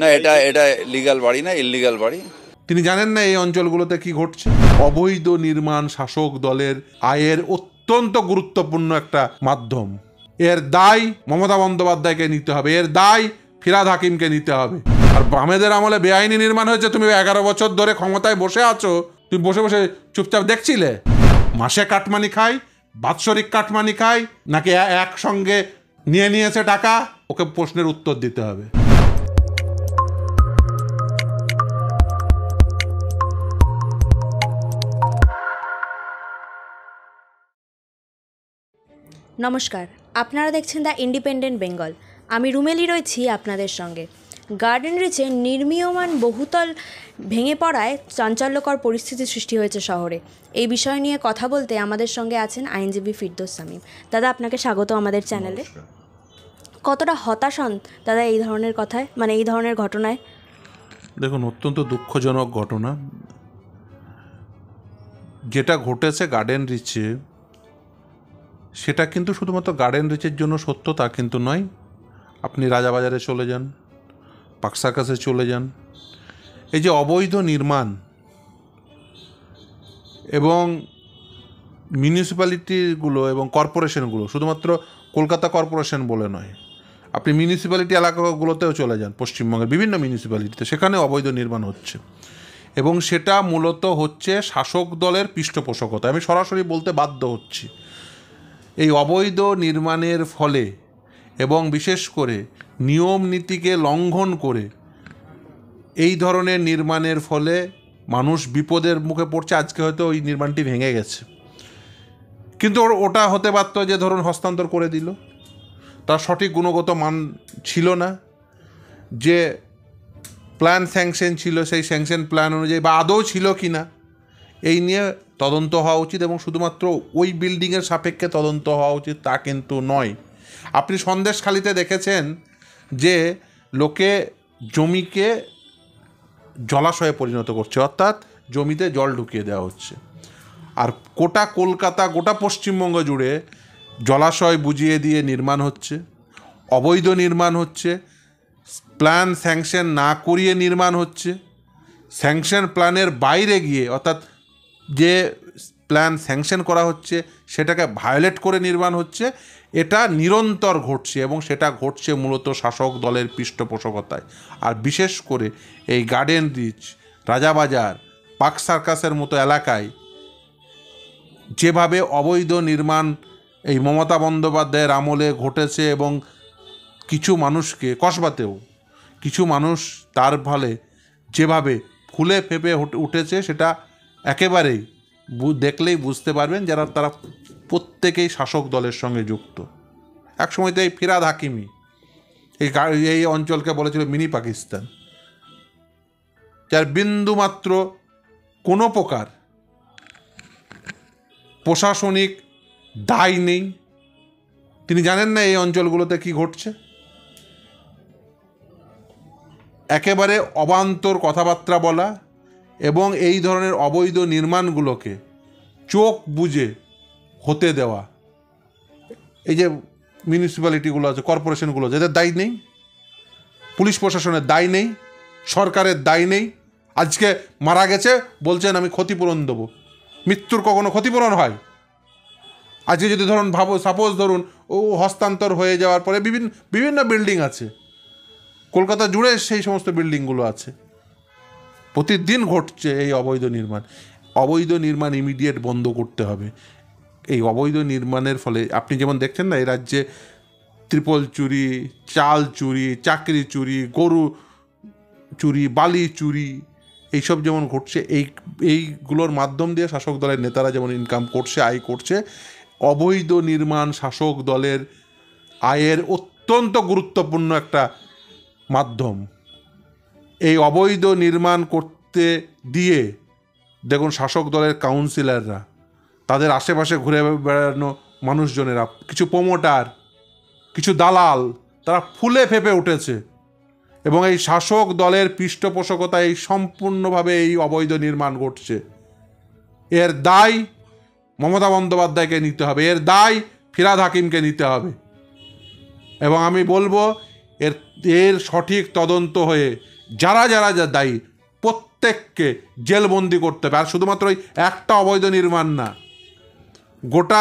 না, এটা এটা লিগ্যাল বাড়ি না, ইললিগ্যাল বাড়ি। তিনি জানেন না এই অঞ্চলগুলোতে কি ঘটছে? অবৈধ নির্মাণ শাসক দলের আয়ের অত্যন্ত গুরুত্বপূর্ণ একটা মাধ্যম। এর দায় মমতা বন্দ্যোপাধ্যায়কে নিতে হবে, এর দায় ফিরহাদ হাকিমকে নিতে হবে। আর বামেদের আমলে বেআইনি নির্মাণ হয়েছে, তুমি 11 বছর ধরে ক্ষমতায় বসে আছো, তুমি বসে বসে চুপচাপ দেখছিলে? মাসে কাটমানি খায়, বাৎসরিক কাটমানি খায়, নাকি একসঙ্গে নিয়ে নিয়েছে টাকা? ওকে প্রশ্নের উত্তর দিতে হবে। নমস্কার, আপনারা দেখছেন দ্য ইন্ডিপেন্ডেন্ট বেঙ্গল। আমি রুমেলি রয়েছি আপনাদের সঙ্গে। গার্ডেন রিচে নির্মীয়মান বহুতল ভেঙে পড়ায় চাঞ্চল্যকর পরিস্থিতি সৃষ্টি হয়েছে শহরে। এই বিষয় নিয়ে কথা বলতে আমাদের সঙ্গে আছেন আইনজীবী ফিরদৌস শামীম। দাদা, আপনাকে স্বাগত আমাদের চ্যানেলে। কতটা হতাশ হন দাদা এই ধরনের কথায়, মানে এই ধরনের ঘটনায়? দেখুন, অত্যন্ত দুঃখজনক ঘটনা যেটা ঘটেছে গার্ডেন রিচে। সেটা কিন্তু শুধুমাত্র গার্ডেন রিচের জন্য সত্য তা কিন্তু নয়। আপনি রাজাবাজারে চলে যান, পার্ক সার্কাসে চলে যান, এই যে অবৈধ নির্মাণ এবং মিউনিসিপ্যালিটিগুলো এবং কর্পোরেশনগুলো, শুধুমাত্র কলকাতা কর্পোরেশন বলে নয়, আপনি মিউনিসিপ্যালিটি এলাকাগুলোতেও চলে যান, পশ্চিমবঙ্গের বিভিন্ন মিউনিসিপ্যালিটিতে, সেখানে অবৈধ নির্মাণ হচ্ছে। এবং সেটা মূলত হচ্ছে শাসক দলের পৃষ্ঠপোষকতা। আমি সরাসরি বলতে বাধ্য হচ্ছি, এই অবৈধ নির্মাণের ফলে এবং বিশেষ করে নিয়ম নীতিকে লঙ্ঘন করে এই ধরনের নির্মাণের ফলে মানুষ বিপদের মুখে পড়ছে। আজকে হয়তো ওই নির্মাণটি ভেঙে গেছে, কিন্তু ওটা হতে পারত যে ধরুন হস্তান্তর করে দিল, তার সঠিক গুণগত মান ছিল না, যে প্ল্যান স্যাংশন ছিল সেই স্যাংশন প্ল্যান অনুযায়ী বা আদৌ ছিল কি না এই নিয়ে তদন্ত হওয়া উচিত। এবং শুধুমাত্র ওই বিল্ডিংয়ের সাপেক্ষে তদন্ত হওয়া উচিত তা কিন্তু নয়। আপনি সন্দেশখালিতে দেখেছেন যে লোকে জমিকে জলাশয়ে পরিণত করছে, অর্থাৎ জমিতে জল ঢুকিয়ে দেওয়া হচ্ছে। আর গোটা কলকাতা, গোটা পশ্চিমবঙ্গ জুড়ে জলাশয় বুঝিয়ে দিয়ে নির্মাণ হচ্ছে, অবৈধ নির্মাণ হচ্ছে, প্ল্যান স্যাংশন না করিয়ে নির্মাণ হচ্ছে, স্যাংশন প্ল্যানের বাইরে গিয়ে, অর্থাৎ যে প্ল্যান স্যাংশন করা হচ্ছে সেটাকে ভায়োলেট করে নির্মাণ হচ্ছে। এটা নিরন্তর ঘটছে এবং সেটা ঘটছে মূলত শাসক দলের পৃষ্ঠপোষকতায়। আর বিশেষ করে এই গার্ডেন রিচ, রাজাবাজার, পার্ক সার্কাসের মতো এলাকায় যেভাবে অবৈধ নির্মাণ এই মমতা বন্দ্যোপাধ্যায়ের আমলে ঘটেছে এবং কিছু মানুষকে, কসবাতেও কিছু মানুষ তার ফলে যেভাবে ফুলে ফেঁপে উঠেছে, সেটা একেবারেই দেখলেই বুঝতে পারবেন যারা তারা প্রত্যেকেই শাসক দলের সঙ্গে যুক্ত। একসময় তো এই ফিরহাদ হাকিমি এই অঞ্চলকে বলেছিল মিনি পাকিস্তান, যার বিন্দুমাত্র কোনো প্রকার প্রশাসনিক দায় নেই। তিনি জানেন না এই অঞ্চলগুলোতে কি ঘটছে? একেবারে অবান্তর কথাবার্তা বলা এবং এই ধরনের অবৈধ নির্মাণগুলোকে চোখ বুজে হতে দেওয়া। এই যে মিউনিসিপ্যালিটিগুলো আছে, কর্পোরেশনগুলো, যাদের দায় নেই, পুলিশ প্রশাসনের দায় নেই, সরকারের দায় নেই। আজকে মারা গেছে বলছেন আমি ক্ষতিপূরণ দেবো। মৃত্যুর কখনো ক্ষতিপূরণ হয়? আজকে যদি ধরুন সাপোজ ধরুন ও হস্তান্তর হয়ে যাওয়ার পরে বিভিন্ন বিল্ডিং আছে, কলকাতা জুড়ে সেই সমস্ত বিল্ডিংগুলো আছে, প্রতিদিন ঘটছে এই অবৈধ নির্মাণ। অবৈধ নির্মাণ ইমিডিয়েট বন্ধ করতে হবে। এই অবৈধ নির্মাণের ফলে আপনি যেমন দেখছেন না, এই রাজ্যে ত্রিপল চুরি, চাল চুরি, চাকরি চুরি, গরু চুরি, বালি চুরি, এইসব যেমন ঘটছে, এইগুলোর মাধ্যম দিয়ে শাসক দলের নেতারা যেমন ইনকাম করছে, আয় করছে। অবৈধ নির্মাণ শাসক দলের আয়ের অত্যন্ত গুরুত্বপূর্ণ একটা মাধ্যম। এই অবৈধ নির্মাণ করতে দিয়ে দেখুন শাসক দলের কাউন্সিলররা, তাদের আশেপাশে ঘুরে বেড়ানো মানুষজনেরা, কিছু প্রমোটার, কিছু দালাল, তারা ফুলে ফেঁপে উঠেছে এবং এই শাসক দলের পৃষ্ঠপোষকতায় সম্পূর্ণভাবে এই অবৈধ নির্মাণ ঘটছে। এর দায় মমতা বন্দ্যোপাধ্যায়কে নিতে হবে, এর দায় ফিরহাদ হাকিমকে নিতে হবে। এবং আমি বলবো এর এর সঠিক তদন্ত হয়ে যারা যারা যা দায়ী প্রত্যেককে জেলবন্দি করতে হবে। আর শুধুমাত্র ওই একটা অবৈধ নির্মাণ না, গোটা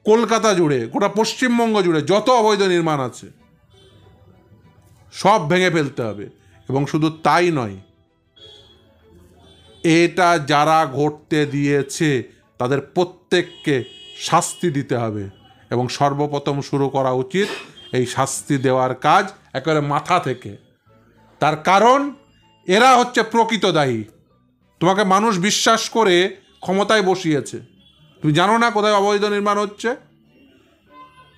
কলকাতা জুড়ে, গোটা পশ্চিমবঙ্গ জুড়ে যত অবৈধ নির্মাণ আছে সব ভেঙে ফেলতে হবে। এবং শুধু তাই নয়, এটা যারা ঘটতে দিয়েছে তাদের প্রত্যেককে শাস্তি দিতে হবে। এবং সর্বপ্রথম শুরু করা উচিত এই শাস্তি দেওয়ার কাজ একেবারে মাথা থেকে। তার কারণ এরা হচ্ছে প্রকৃত দায়ী। তোমাকে মানুষ বিশ্বাস করে ক্ষমতায় বসিয়েছে। তুমি জানো না কোথায় অবৈধ নির্মাণ হচ্ছে?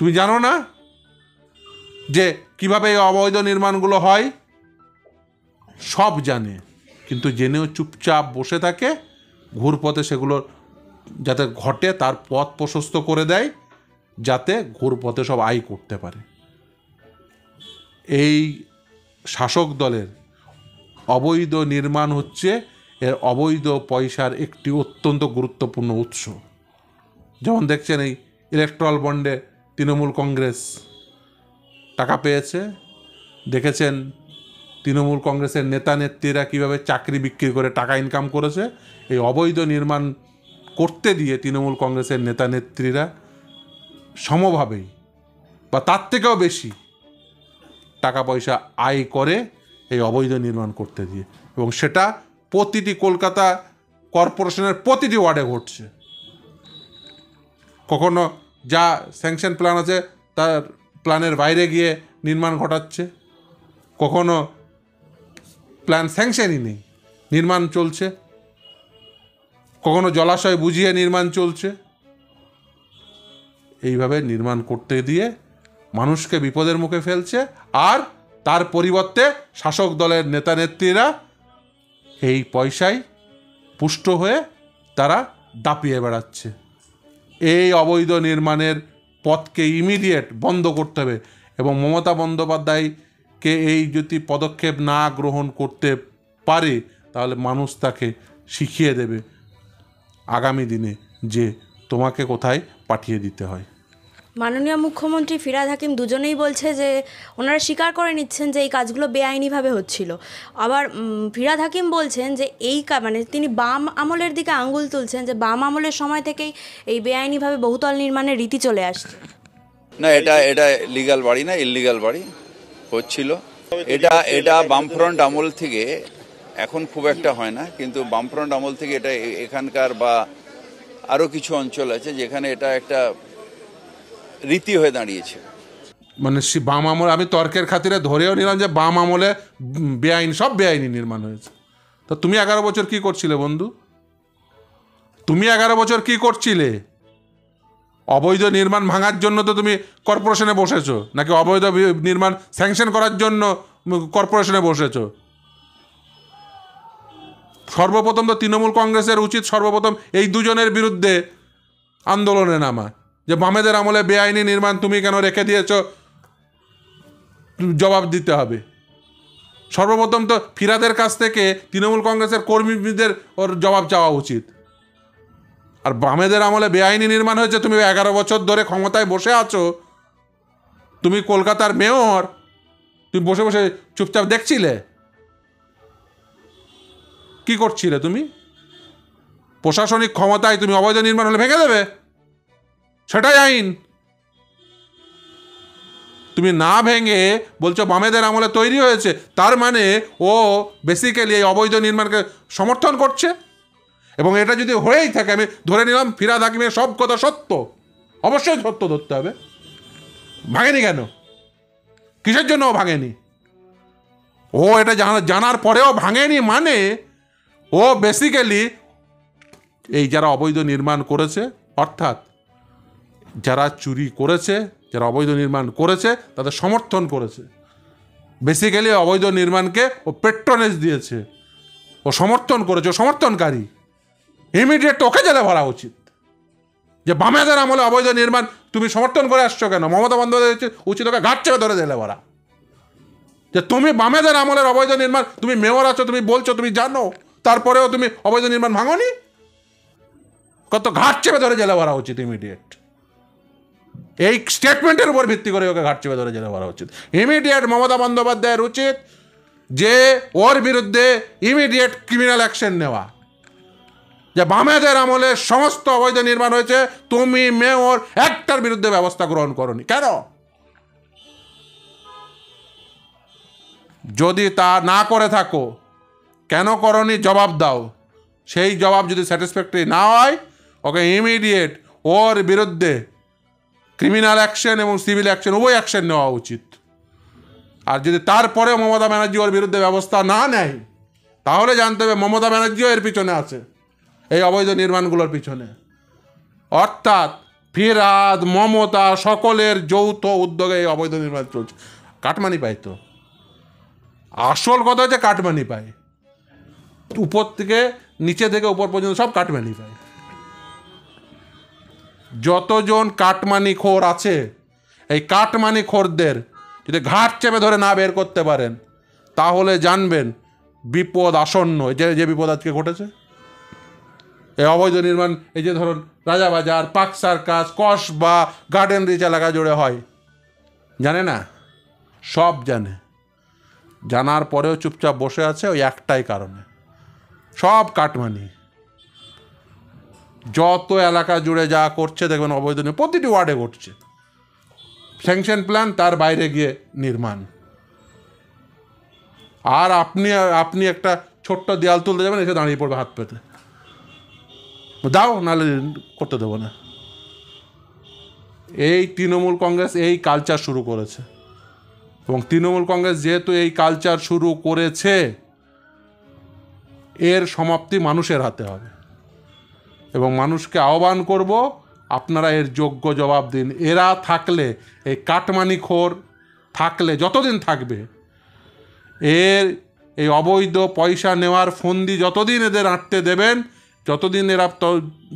তুমি জানো না যে কিভাবে এই অবৈধ নির্মাণগুলো হয়? সব জানে, কিন্তু জেনেও চুপচাপ বসে থাকে। ঘুরপথে সেগুলো যাতে ঘটে তার পথ প্রশস্ত করে দেয়, যাতে ঘুরপথে সব আয় করতে পারে। এই শাসক দলের অবৈধ নির্মাণ হচ্ছে এর অবৈধ পয়সার একটি অত্যন্ত গুরুত্বপূর্ণ উৎস। যেমন দেখছেন এই ইলেকট্রাল বন্ডে তৃণমূল কংগ্রেস টাকা পেয়েছে। দেখেছেন তৃণমূল কংগ্রেসের নেতা নেত্রীরা কীভাবে চাকরি বিক্রি করে টাকা ইনকাম করেছে। এই অবৈধ নির্মাণ করতে দিয়ে তৃণমূল কংগ্রেসের নেতা নেত্রীরা সমভাবেই বা তার থেকেও বেশি টাকা পয়সা আয় করে এই অবৈধ নির্মাণ করতে দিয়ে। এবং সেটা প্রতিটি কলকাতা কর্পোরেশনের প্রতিটি ওয়ার্ডে ঘটছে। কখনো যা স্যাংশন প্ল্যান আছে তার প্ল্যানের বাইরে গিয়ে নির্মাণ ঘটাচ্ছে, কখনো প্ল্যান স্যাংশনই নেই, নির্মাণ চলছে, কখনো জলাশয় বুঝিয়ে নির্মাণ চলছে। এইভাবে নির্মাণ করতে দিয়ে মানুষকে বিপদের মুখে ফেলছে। আর তার পরিবর্তে শাসক দলের নেতা নেত্রীরা এই পয়সায় পুষ্ট হয়ে তারা দাপিয়ে বেড়াচ্ছে। এই অবৈধ নির্মাণের পথকে ইমিডিয়েট বন্ধ করতে হবে। এবং মমতা বন্দ্যোপাধ্যায়কে এই যদি পদক্ষেপ না গ্রহণ করতে পারে তাহলে মানুষ তাকে শিখিয়ে দেবে আগামী দিনে যে তোমাকে কোথায় পাঠিয়ে দিতে হয়। মাননীয় মুখ্যমন্ত্রী ফিরহাদ হাকিম দুজনেই বলছে যে ওনারা স্বীকার করে নিচ্ছেন যে এই কাজগুলো বেআইনিভাবে হচ্ছিল। আবার ফিরহাদ হাকিম বলছেন যে এই মানে তিনি বাম আমলের দিকে আঙ্গুল তুলছেন যে বাম আমলের সময় থেকেই এই বেআইনিভাবে বহুতল নির্মাণের রীতি চলে আসছে। না, এটা লিগ্যাল বাড়ি না, ইললিগাল বাড়ি হচ্ছিল। এটা বামফ্রন্ট আমল থেকে, এখন খুব একটা হয় না, কিন্তু বামফ্রন্ট আমল থেকে এটা এখানকার বা আরও কিছু অঞ্চল আছে যেখানে এটা একটা রীতি হয়ে দাঁড়িয়েছে। মানে বাম আমলে আমি তর্কের খাতিরে ধরেও নিলাম যে বাম আমলে সব বেআইনি নির্মাণ হয়েছে। তো তুমি 11 বছর কি করছিলে বন্ধু? তুমি 11 বছর কি করছিলে? অবৈধ নির্মাণ ভাঙার জন্য তো তুমি কর্পোরেশনে বসেছো, নাকি অবৈধ নির্মাণ স্যাংশন করার জন্য কর্পোরেশনে বসেছো? সর্বপ্রথম তো তৃণমূল কংগ্রেসের উচিত সর্বপ্রথম এই দুজনের বিরুদ্ধে আন্দোলনে নামা, যে বামেদের আমলে বেআইনি নির্মাণ তুমি কেন রেখে দিয়েছ, জবাব দিতে হবে। সর্বপ্রথম তো ফিরহাদের কাছ থেকে তৃণমূল কংগ্রেসের কর্মীদের ওর জবাব চাওয়া উচিত। আর বামেদের আমলে বেআইনি নির্মাণ হয়েছে, তুমি 11 বছর ধরে ক্ষমতায় বসে আছো, তুমি কলকাতার মেয়র, তুমি বসে বসে চুপচাপ দেখছিলে? কি করছিলে তুমি? প্রশাসনিক ক্ষমতায় তুমি অবৈধ নির্মাণ হলে ভেঙে দেবে, সেটাই আইন। তুমি না ভেঙে বলছো বামেদের আমলে তৈরি হয়েছে, তার মানে ও বেসিক্যালি এই অবৈধ নির্মাণকে সমর্থন করছে। এবং এটা যদি হয়েই থাকে, আমি ধরে নিলাম ফিরহাদ হাকিমের সব কথা সত্য, অবশ্যই সত্য ধরতে হবে। ভাঙেনি কেন? কিসের জন্য ও ভাঙেনি? ও এটা জানার পরেও ভাঙেনি, মানে ও বেসিক্যালি এই যারা অবৈধ নির্মাণ করেছে, অর্থাৎ যারা চুরি করেছে, যারা অবৈধ নির্মাণ করেছে তাদের সমর্থন করেছে। বেসিক্যালি অবৈধ নির্মাণকে ও পেট্রোনেজ দিয়েছে, ও সমর্থন করেছে, ও সমর্থনকারী। ইমিডিয়েট ওকে জেলে ভরা উচিত। যে বামেদের আমলে অবৈধ নির্মাণ তুমি সমর্থন করে আসছো কেন? মমতা বন্দ্যোপাধ্যায় উচিত ওকে ঘাট চেপে ধরে জেলে ভরা। যে তুমি বামেদের আমলের অবৈধ নির্মাণ, তুমি মেয়র আছো, তুমি বলছো তুমি জানো, তারপরেও তুমি অবৈধ নির্মাণ ভাঙোনি, কত ঘাট চেপে ধরে জেলে ভরা উচিত ইমিডিয়েট। এই স্টেটমেন্টের উপর ভিত্তি করে ওকে ঘাট চেপে ধরে জেলে ভরা উচিত। ইমিডিয়েট মমতা বন্দ্যোপাধ্যায়ের উচিত যে ওর বিরুদ্ধে ইমিডিয়েট ক্রিমিনাল অ্যাকশন নেওয়া। যে বামেদের আমলে সমস্ত অবৈধ নির্মাণ হয়েছে, তুমি মেয়র একটার বিরুদ্ধে ব্যবস্থা গ্রহণ করনি কেন? যদি তা না করে থাকো, কেন করনি জবাব দাও। সেই জবাব যদি স্যাটিসফ্যাক্টরি না হয়, ওকে ইমিডিয়েট ওর বিরুদ্ধে ক্রিমিনাল অ্যাকশন এবং সিভিল অ্যাকশন উভয় অ্যাকশন নেওয়া উচিত। আর যদি তারপরে মমতা ব্যানার্জি ওর বিরুদ্ধে ব্যবস্থা না নেয়, তাহলে জানতে হবে মমতা ব্যানার্জিও এর পিছনে আছে, এই অবৈধ নির্মাণগুলোর পিছনে। অর্থাৎ ফিরহাদ, মমতা সকলের যৌথ উদ্যোগে এই অবৈধ নির্মাণ চলছে। কাটমানি পায় তো, আসল কথা হচ্ছে কাটমানি পায়, উপর থেকে নিচে থেকে উপর পর্যন্ত সব কাটমানি পায়। যতজন কাটমানি খোর আছে, এই কাটমানি খোরদের যদি ঘাট চেপে ধরে না বের করতে পারেন, তাহলে জানবেন বিপদ আসন্ন। যে বিপদ আজকে ঘটেছে, এই অবৈধ নির্মাণ, এই যে ধরুন Rajabazar, Park Circus, Kasba, Garden Reach এলাকা জুড়ে হয়, জানে না? সব জানে, জানার পরেও চুপচাপ বসে আছে ওই একটাই কারণে, সব কাটমানি। যত এলাকা জুড়ে যা করছে দেখবেন অবৈধ নির্মাণ প্রতিটি ওয়ার্ডে ঘটছে। স্যাংশন প্ল্যান, তার বাইরে গিয়ে নির্মাণ। আর আপনি একটা ছোট্ট দেয়াল তুলতে যাবেন, এসে দাঁড়িয়ে পড়বে হাত পেতে, দাও নাহলে করতে দেবো না। এই তৃণমূল কংগ্রেস এই কালচার শুরু করেছে, এবং তৃণমূল কংগ্রেস যেহেতু এই কালচার শুরু করেছে, এর সমাপ্তি মানুষের হাতে হবে। এবং মানুষকে আহ্বান করব, আপনারা এর যোগ্য জবাব দিন। এরা থাকলে, এই কাটমানিখোর থাকলে, যতদিন থাকবে, এই অবৈধ পয়সা নেওয়ার ফন্দি যতদিন এদের আঁটতে দেবেন,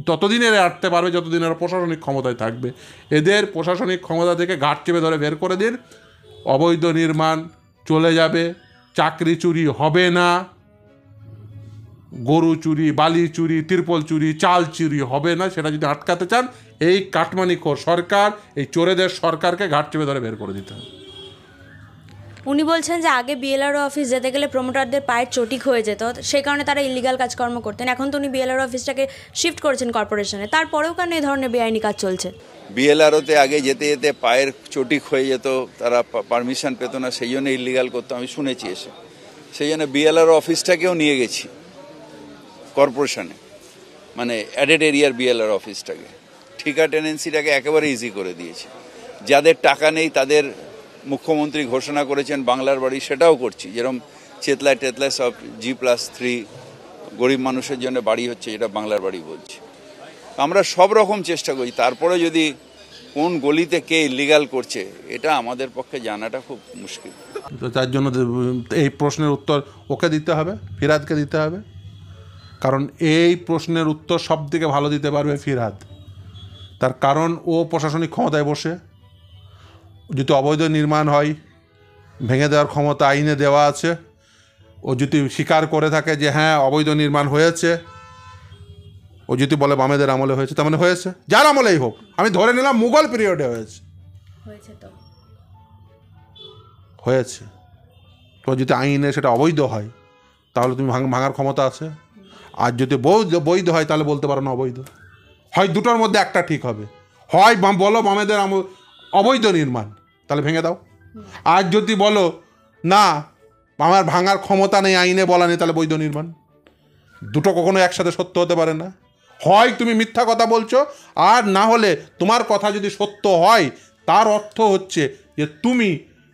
ততদিন এরা আঁটতে পারবে যতদিন এরা প্রশাসনিক ক্ষমতায় থাকবে। এদের প্রশাসনিক ক্ষমতা থেকে ঘাট চেপে ধরে বের করে দিন, অবৈধ নির্মাণ চলে যাবে, চাকরি চুরি হবে না, গরু চুরি, বালি চুরি, তিরপল চুরি, চাল চুরি হবে না। সেটা যদি আটকাতে চান, এই কাটমানিখোর সরকার, এই চোরেদের সরকারকে ঘাট চেপে ধরে বের করে দিতে হবে। উনি বলছেন যে আগে বিএলআরও অফিস যেতে গেলে প্রমোটারদের পায়ের চটিক হয়ে যেত, সেই কারণে তারা ইলিগাল কাজকর্ম করতেন। এখন তো উনি বিএলআরও অফিসটাকে শিফট করেছেন কর্পোরেশনে, তারপরেও কেন এই ধরনের বেআইনি কাজ চলছে? বিএলআরওতে আগে যেতে যেতে পায়ের চটিক হয়ে যেত, তারা পারমিশন পেত না, সেই জন্য ইলিগাল করতো, আমি শুনেছি এসে। সেই জন্য বিএলআরও অফিসটাকেও নিয়ে গেছি কর্পোরেশনে, মানে অ্যাডেড এরিয়ার বিএলআর অফিসটাকে, ঠিকা টেনেন্সিটাকে একেবারে ইজি করে দিয়েছি। যাদের টাকা নেই তাদের মুখ্যমন্ত্রী ঘোষণা করেছেন বাংলার বাড়ি, সেটাও করছি। যেরকম চেতলায় টেতলায় সব G+3 গরিব মানুষের জন্য বাড়ি হচ্ছে, যেটা বাংলার বাড়ি বলছি। আমরা সব রকম চেষ্টা করি। তারপরে যদি কোন গলিতে কে ইলিগাল করছে, এটা আমাদের পক্ষে জানাটা খুব মুশকিল। তো তার জন্য এই প্রশ্নের উত্তর ওকে দিতে হবে, ফিরহাদকে দিতে হবে। কারণ এই প্রশ্নের উত্তর সব থেকে ভালো দিতে পারবে ফিরহাদ। তার কারণ ও প্রশাসনিক ক্ষমতায় বসে, যদি অবৈধ নির্মাণ হয় ভেঙে দেওয়ার ক্ষমতা আইনে দেওয়া আছে। ও যদি স্বীকার করে থাকে যে হ্যাঁ অবৈধ নির্মাণ হয়েছে, ও যদি বলে বামেদের আমলে হয়েছে, তার মানে হয়েছে, যার আমলেই হোক। আমি ধরে নিলাম মুঘল পিরিয়ডে হয়েছে, হয়েছে। তো যদি আইনে সেটা অবৈধ হয়, তাহলে তুমি ভাঙার ক্ষমতা আছে। আর যদি বৈধ হয়, তাহলে বলতে পারো না অবৈধ। হয় দুটোর মধ্যে একটা ঠিক হবে, হয় বলো বামেদের অবৈধ নির্মাণ, তাহলে ভেঙে দাও। আর যদি বলো না আমার ভাঙার ক্ষমতা নেই, আইনে বলা নেই, তাহলে বৈধ নির্মাণ। দুটো কখনো একসাথে সত্য হতে পারে না। হয় তুমি মিথ্যা কথা বলছো, আর না হলে তোমার কথা যদি সত্য হয়, তার অর্থ হচ্ছে যে তুমি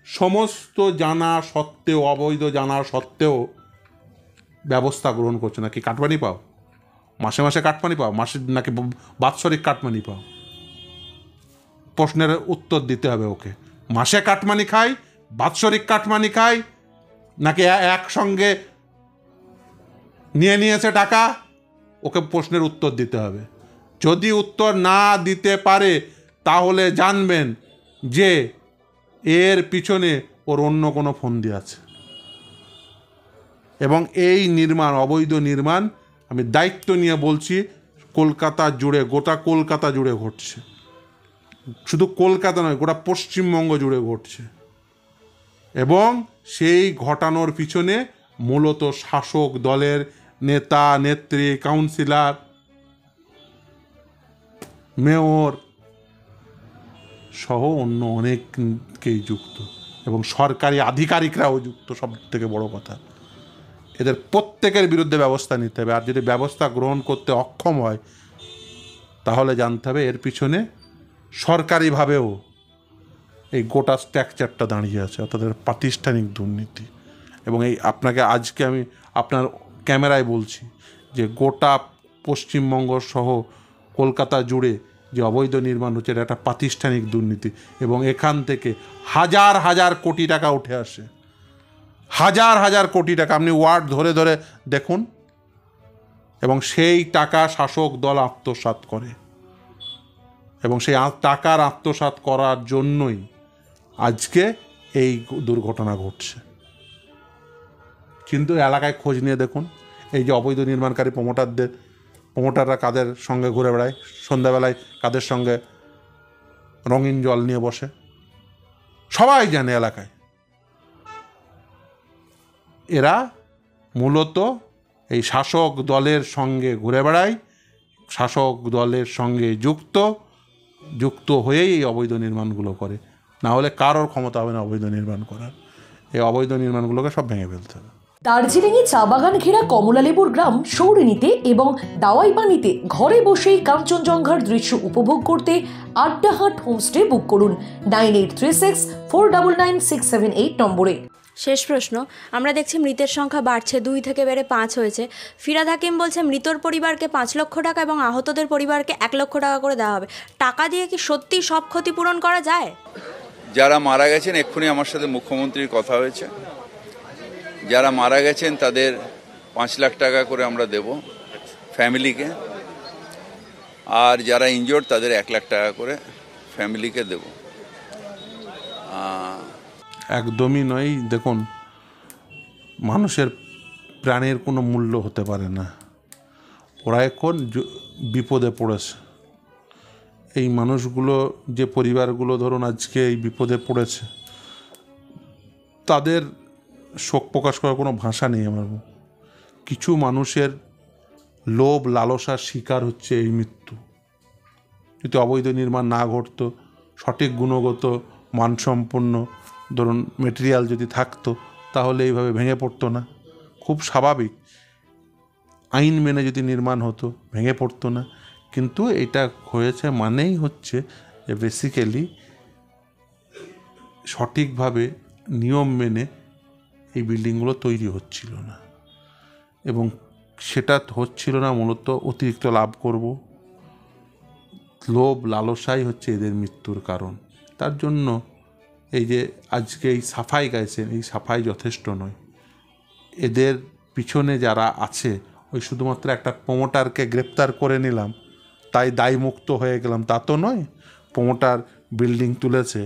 সমস্ত জানা সত্ত্বেও, অবৈধ জানা সত্ত্বেও ব্যবস্থা গ্রহণ করছো। নাকি কাটমানি পাও, মাসে মাসে কাটমানি পাও, মাসে নাকি বাৎসরিক কাটমানি পাও? প্রশ্নের উত্তর দিতে হবে ওকে। মাসে কাটমানি খাই, বাৎসরিক কাটমানি খাই, নাকি একসঙ্গে নিয়েছে টাকা? ওকে প্রশ্নের উত্তর দিতে হবে। যদি উত্তর না দিতে পারে, তাহলে জানবেন যে এর পিছনে ওর অন্য কোনো ফন্দি আছে। এবং এই নির্মাণ, অবৈধ নির্মাণ, আমি দায়িত্ব নিয়ে বলছি, কলকাতা জুড়ে, গোটা কলকাতা জুড়ে ঘটছে। শুধু কলকাতা নয়, গোটা পশ্চিমবঙ্গ জুড়ে ঘটছে। এবং সেই ঘটানোর পিছনে মূলত শাসক দলের নেতা নেত্রী, কাউন্সিলর, মেয়র সহ অন্য অনেকেই যুক্ত, এবং সরকারি আধিকারিকরাও যুক্ত। সব থেকে বড় কথা, এদের প্রত্যেকের বিরুদ্ধে ব্যবস্থা নিতে হবে। আর যদি ব্যবস্থা গ্রহণ করতে অক্ষম হয়, তাহলে জানতে হবে এর পিছনে সরকারিভাবেও এই গোটা স্ট্রাকচারটা দাঁড়িয়ে আছে, অর্থাৎ প্রাতিষ্ঠানিক দুর্নীতি। এবং এই আপনাকে আজকে আমি আপনার ক্যামেরায় বলছি যে গোটা পশ্চিমবঙ্গ সহ কলকাতা জুড়ে যে অবৈধ নির্মাণ হচ্ছে, এটা একটা প্রাতিষ্ঠানিক দুর্নীতি। এবং এখান থেকে হাজার হাজার কোটি টাকা উঠে আসে, হাজার হাজার কোটি টাকা। আপনি ওয়ার্ড ধরে ধরে দেখুন, এবং সেই টাকা শাসক দল আত্মসাৎ করে, এবং সেই টাকার আত্মসাৎ করার জন্যই আজকে এই দুর্ঘটনা ঘটছে। কিন্তু এলাকায় খোঁজ নিয়ে দেখুন, এই যে অবৈধ নির্মাণকারী প্রমোটাররা কাদের সঙ্গে ঘুরে বেড়ায়, সন্ধ্যাবেলায় কাদের সঙ্গে রঙিন জল নিয়ে বসে, সবাই জানে এলাকায়। এরা মূলত এই শাসক দলের সঙ্গে ঘুরে বেড়ায়, শাসক দলের সঙ্গে যুক্ত হয়েই এই অবৈধ নির্মাণগুলো করে। না হলে কারোর ক্ষমতা হবে না অবৈধ নির্মাণ করার। এই অবৈধ নির্মাণগুলোকে সব ভেঙে ফেলতে হবে। দার্জিলিংয়ে চা বাগান ঘেরা কমলালেবুর গ্রাম সৌরিনীতে এবং দাওয়াই পানিতে ঘরে বসেই কাঞ্চনজঙ্ঘার দৃশ্য উপভোগ করতে আড্ডাহাট হোমস্টে বুক করুন 9836499678 নম্বরে। শেষ প্রশ্ন, আমরা দেখছি মৃতের সংখ্যা বাড়ছে, 2 থেকে বেড়ে 5 হয়েছে। ফিরাদ হাকিম বলছে মৃতর পরিবারকে 5 লক্ষ টাকা এবং আহতদের পরিবারকে 1 লক্ষ টাকা করে দেওয়া হবে। টাকা দিয়ে কি সত্যি সব ক্ষতিপূরণ করা যায়? যারা মারা গেছেন, এক্ষুনি আমার সাথে মুখ্যমন্ত্রীর কথা হয়েছে, যারা মারা গেছেন তাদের 5 লাখ টাকা করে আমরা দেব ফ্যামিলিকে, আর যারা ইনজোর্ড তাদের 1 লাখ টাকা করে ফ্যামিলিকে দেব। একদমই নয়। দেখুন, মানুষের প্রাণের কোনো মূল্য হতে পারে না। ওরা এখন বিপদে পড়েছে। এই মানুষগুলো, যে পরিবারগুলো ধরুন আজকে এই বিপদে পড়েছে, তাদের শোক প্রকাশ করার কোনো ভাষা নেই আমার। কিছু মানুষের লোভ লালসার শিকার হচ্ছে এই মৃত্যু। যদি অবৈধ নির্মাণ না ঘটতো, সঠিক গুণগত মানসম্পন্ন ধরুন মেটেরিয়াল যদি থাকতো, তাহলে এইভাবে ভেঙে পড়তো না। খুব স্বাভাবিক, আইন মেনে যদি নির্মাণ হতো ভেঙে পড়তো না। কিন্তু এটা হয়েছে মানেই হচ্ছে যে বেসিক্যালি সঠিকভাবে নিয়ম মেনে এই বিল্ডিংগুলো তৈরি হচ্ছিল না, এবং সেটা হচ্ছিল না মূলত অতিরিক্ত লাভ করব, লোভ লালসাই হচ্ছে এদের মৃত্যুর কারণ। তার জন্য এই যে আজকে এই সাফাই গাইছেন, এই সাফাই যথেষ্ট নয়। এদের পিছনে যারা আছে, ওই শুধুমাত্র একটা প্রমোটারকে গ্রেপ্তার করে নিলাম তাই দায়মুক্ত হয়ে গেলাম তা তো নয়। প্রমোটার বিল্ডিং তুলেছে,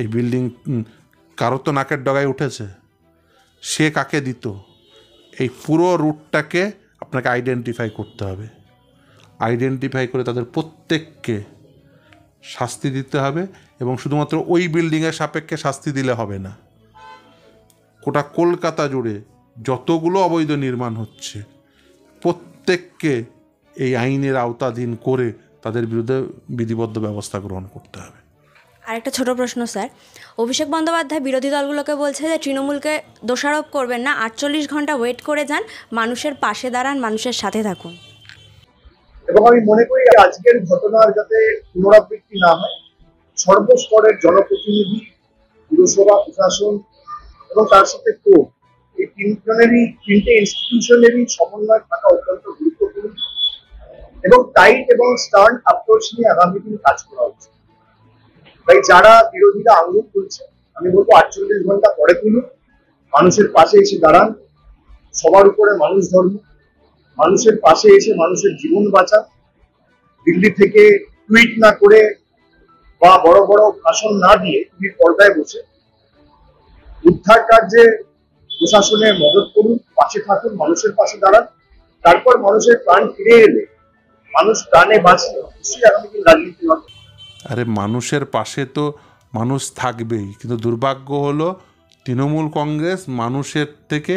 এই বিল্ডিং কারো তো নাকের ডগায় উঠেছে, সে কাকে দিত, এই পুরো রুটটাকে আপনাকে আইডেন্টিফাই করতে হবে। আইডেন্টিফাই করে তাদের প্রত্যেককে শাস্তি দিতে হবে, এবং শুধুমাত্র ওই বিল্ডিংয়ের সাপেক্ষে শাস্তি দিলে হবে না। গোটা কলকাতা জুড়ে যতগুলো অবৈধ নির্মাণ হচ্ছে, প্রত্যেককে এই আইনের আওতাধীন করে তাদের বিরুদ্ধে বিধিবদ্ধ ব্যবস্থা গ্রহণ করতে হবে। আরেকটা ছোট প্রশ্ন স্যার, অভিষেক বন্দ্যোপাধ্যায় বিরোধী দলগুলোকে বলছে যে তৃণমূলকে দোষারোপ করবেন না, 48 ঘন্টা ওয়েট করে যান, মানুষের পাশে দাঁড়ান, মানুষের সাথে থাকুন। এবং আমি মনে করি আজকের ঘটনার যাতে পুনরাবৃত্তি না হয়, সর্বস্তরের জনপ্রতিনিধি, পুরসভা প্রশাসন এবং তার সাথে কোর্ট, এই তিনটে ইনস্টিটিউশনেরই সমন্বয় থাকা অত্যন্ত গুরুত্বপূর্ণ, এবং টাইট এবং স্টার্ন অ্যাপ্রোচ নিয়ে আগামী দিন কাজ করা উচিত। তাই যারা বিরোধীরা আঙুল তুলছে, আমি বলবো 48 ঘন্টা পরে তুলুন, মানুষের পাশে এসে দাঁড়ান, সবার উপরে মানুষ ধর্ম, মানুষের পাশে এসে মানুষের জীবন বাঁচান। দিল্লি থেকে টুইট না করে বা বড় বড় ভাষণ না দিয়ে টিভির পর্দায় বসে উদ্ধার কার্যে প্রশাসনের মদত করুন, পাশে থাকুন, মানুষের পাশে দাঁড়ান। তারপর মানুষের প্রাণ ফিরে এলে, মানুষ প্রাণে বাঁচলে নিশ্চয়ই আগামী দিন রাজনীতি হবে। আরে মানুষের পাশে তো মানুষ থাকবেই, কিন্তু দুর্ভাগ্য হলো তৃণমূল কংগ্রেস মানুষের থেকে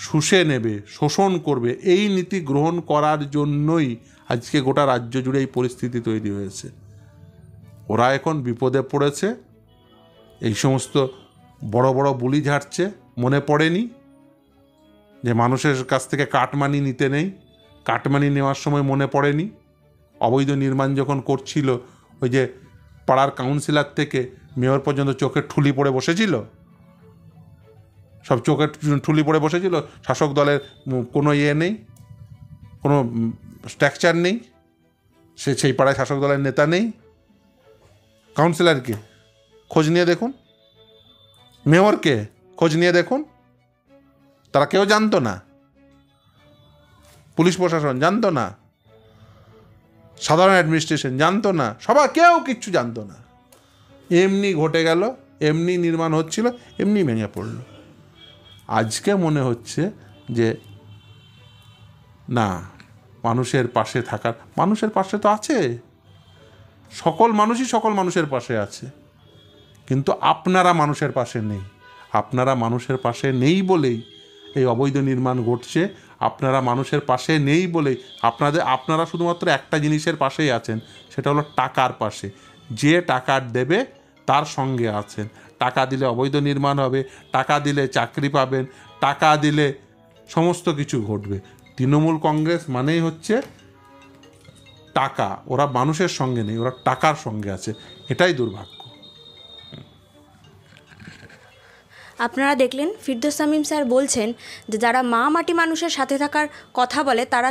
শুষে নেবে, শোষণ করবে, এই নীতি গ্রহণ করার জন্যই আজকে গোটা রাজ্য জুড়ে এই পরিস্থিতি তৈরি হয়েছে। ওরা এখন বিপদে পড়েছে, এই সমস্ত বড় বড় বুলি ঝাড়ছে। মনে পড়েনি যে মানুষের কাছ থেকে কাটমানি নিতে নেই? কাটমানি নেওয়ার সময় মনে পড়েনি অবৈধ নির্মাণ যখন করছিল, ওই যে পাড়ার কাউন্সিলর থেকে মেয়র পর্যন্ত চোখের ঠুলি পড়ে বসেছিল, সব চোখের ঠুলি পড়ে বসেছিল। শাসক দলের কোনো নেই, কোনো স্ট্রাকচার নেই, সেই পাড়ায় শাসক দলের নেতা নেই। কাউন্সিলরকে খোঁজ নিয়ে দেখুন, মেয়রকে খোঁজ নিয়ে দেখুন, তারা কেউ জানতো না, পুলিশ প্রশাসন জানতো না, সাধারণ অ্যাডমিনিস্ট্রেশন জানতো না, সবাই কেউ কিচ্ছু জানতো না। এমনি ঘটে গেল, এমনি নির্মাণ হচ্ছিল, এমনি ভেঙে পড়ল। আজকে মনে হচ্ছে যে না, মানুষের পাশে থাকার, মানুষের পাশে তো আছে, সকল মানুষই সকল মানুষের পাশে আছে, কিন্তু আপনারা মানুষের পাশে নেই। আপনারা মানুষের পাশে নেই বলেই এই অবৈধ নির্মাণ ঘটছে। আপনারা মানুষের পাশে নেই বলেই আপনারা শুধুমাত্র একটা জিনিসের পাশেই আছেন, সেটা হলো টাকার পাশে। যে টাকা দেবে তার সঙ্গে আছেন। টাকা দিলে অবৈধ নির্মাণ হবে, টাকা দিলে চাকরি পাবেন, টাকা দিলে সমস্ত কিছু ঘটবে। তৃণমূল কংগ্রেস মানেই হচ্ছে টাকা। ওরা মানুষের সঙ্গে নেই, ওরা টাকার সঙ্গে আছে, এটাই দুর্ভাগ্য। আপনারা দেখলেন ফিরদৌস শামীম স্যার বলছেন যে যারা মা মাটি মানুষের সাথে থাকার কথা বলে তারা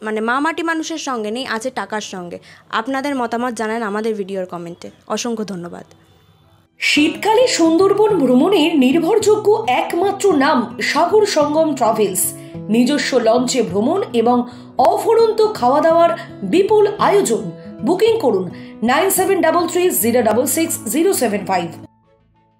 মানে মা মাটি মানুষের সঙ্গে নেই, আছে টাকার সঙ্গে। আপনাদের মতামত জানান আমাদের ভিডিওর কমেন্টে। অসংখ্য ধন্যবাদ। শীতকালে সুন্দরবন ভ্রমণের নির্ভরযোগ্য একমাত্র নাম সাগর সঙ্গম ট্রাভেলস। নিজস্ব লঞ্চে ভ্রমণ এবং অফুরন্ত খাওয়া দাওয়ার বিপুল আয়োজন। বুকিং করুন 9733 066 075।